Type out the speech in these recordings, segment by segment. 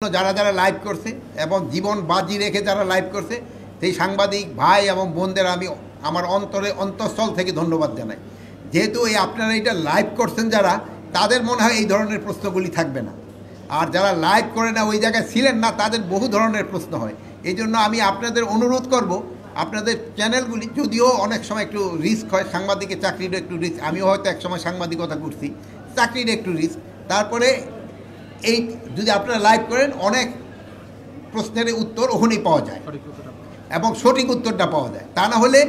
যারা যারা লাইভ করছে এবং জীবন বাজি রেখে যারা লাইভ করছে সেই সাংবাদিক ভাই এবং বোনদের আমি আমার অন্তঃস্থল থেকে ধন্যবাদ জানাই। যেহেতু এই আপনারা এটা লাইভ করছেন যারা, তাদের মনে হয় এই ধরনের প্রশ্নগুলি থাকবে না, আর যারা লাইভ করে না ওই জায়গায় ছিলেন না তাদের বহু ধরনের প্রশ্ন হয়। এই জন্য আমি আপনাদের অনুরোধ করব, আপনাদের চ্যানেলগুলি যদিও অনেক সময় একটু রিস্ক হয়, সাংবাদিকের চাকরিরও একটু রিস্ক, আমিও হয়তো একসময় সাংবাদিকতা করছি, চাকরির একটু রিস্ক, তারপরে এই যদি আপনারা লাইভ করেন অনেক প্রশ্নের উত্তর ওখানেই পাওয়া যায় এবং সঠিক উত্তরটা পাওয়া যায়। তা না হলে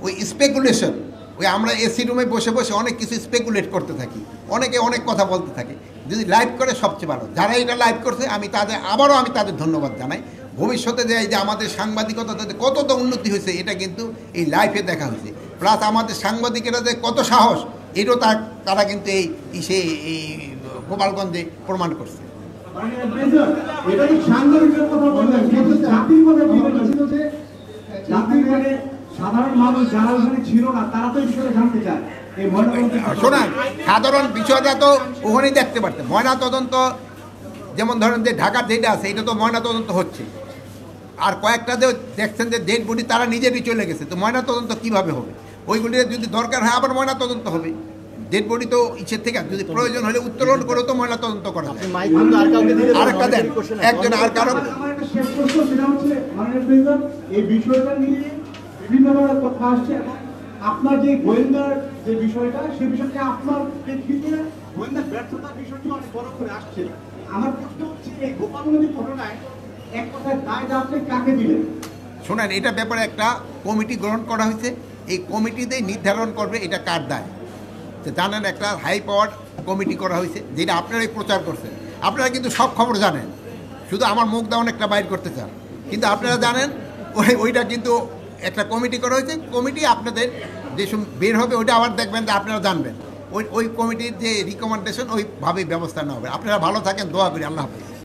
ওই স্পেকুলেশন, ওই আমরা এসি রুমে বসে বসে অনেক কিছু স্পেকুলেট করতে থাকি, অনেকে অনেক কথা বলতে থাকে। যদি লাইভ করে সবচেয়ে ভালো। যারা এটা লাইভ করছে আমি তাদের ধন্যবাদ জানাই। ভবিষ্যতে যে আমাদের সাংবাদিকতাতে কতটা উন্নতি হয়েছে এটা কিন্তু এই লাইভে দেখা হয়েছে। প্লাস আমাদের সাংবাদিকেরা যে কত সাহস এটাও তারা কিন্তু এই গোপালগঞ্জে প্রমাণ করছে। শোনান, সাধারণ বিষয়টা তো ওখানেই দেখতে পারতেন। ময়না তদন্ত যেমন ধরেন যে ঢাকার যেটা আছে এটা তো ময়না তদন্ত হচ্ছে, আর কয়েকটা যে দেখছেন যে ডেড বডি তারা নিজেরই চলে গেছে, তো ময়না তদন্ত কীভাবে হবে? ওইগুলি যদি দরকার হয় আবার ময়না তদন্ত হবে। ডেড বডি তো ইচ্ছের থেকে যদি প্রয়োজন হলে উত্তোলন করে তো ময়না তদন্ত করা যায়। আরেকটা দেন একজন আর কারণ এই বিষয়টা নিয়ে বিভিন্ন ধরনের কথা আসছে। আপনার যে গোয়েন্দার যে বিষয়টা, সেই বিষয়টা আপনার প্রেক্ষিতে গোয়েন্দা ব্যর্থতার বিষয়টি অনেক বড় করে আসছে। আমার প্রশ্ন হচ্ছে এই গোপালগঞ্জের ঘটনায় এক কথায় দায়টা আপনি কাকে দিলেন? শোনেন, এটা ব্যাপারে একটা কমিটি গ্রহণ করা হয়েছে, এই কমিটিতেই নির্ধারণ করবে এটা কার দায়। জানেন একটা হাই পাওয়ার কমিটি করা হয়েছে যেটা আপনারাই প্রচার করছেন। আপনারা কিন্তু সব খবর জানেন, শুধু আমার মুখ দাও একটা বাইর করতে চান, কিন্তু আপনারা জানেন ওইটা কিন্তু একটা কমিটি করা হয়েছে। কমিটি আপনাদের যে বের হবে ওইটা আবার দেখবেন যে আপনারা জানবেন, ওই কমিটির যে রিকমেন্ডেশন ওইভাবেই ব্যবস্থা নেওয়া হবে। আপনারা ভালো থাকেন, দোয়া করি। আল্লাহ হাফেজ।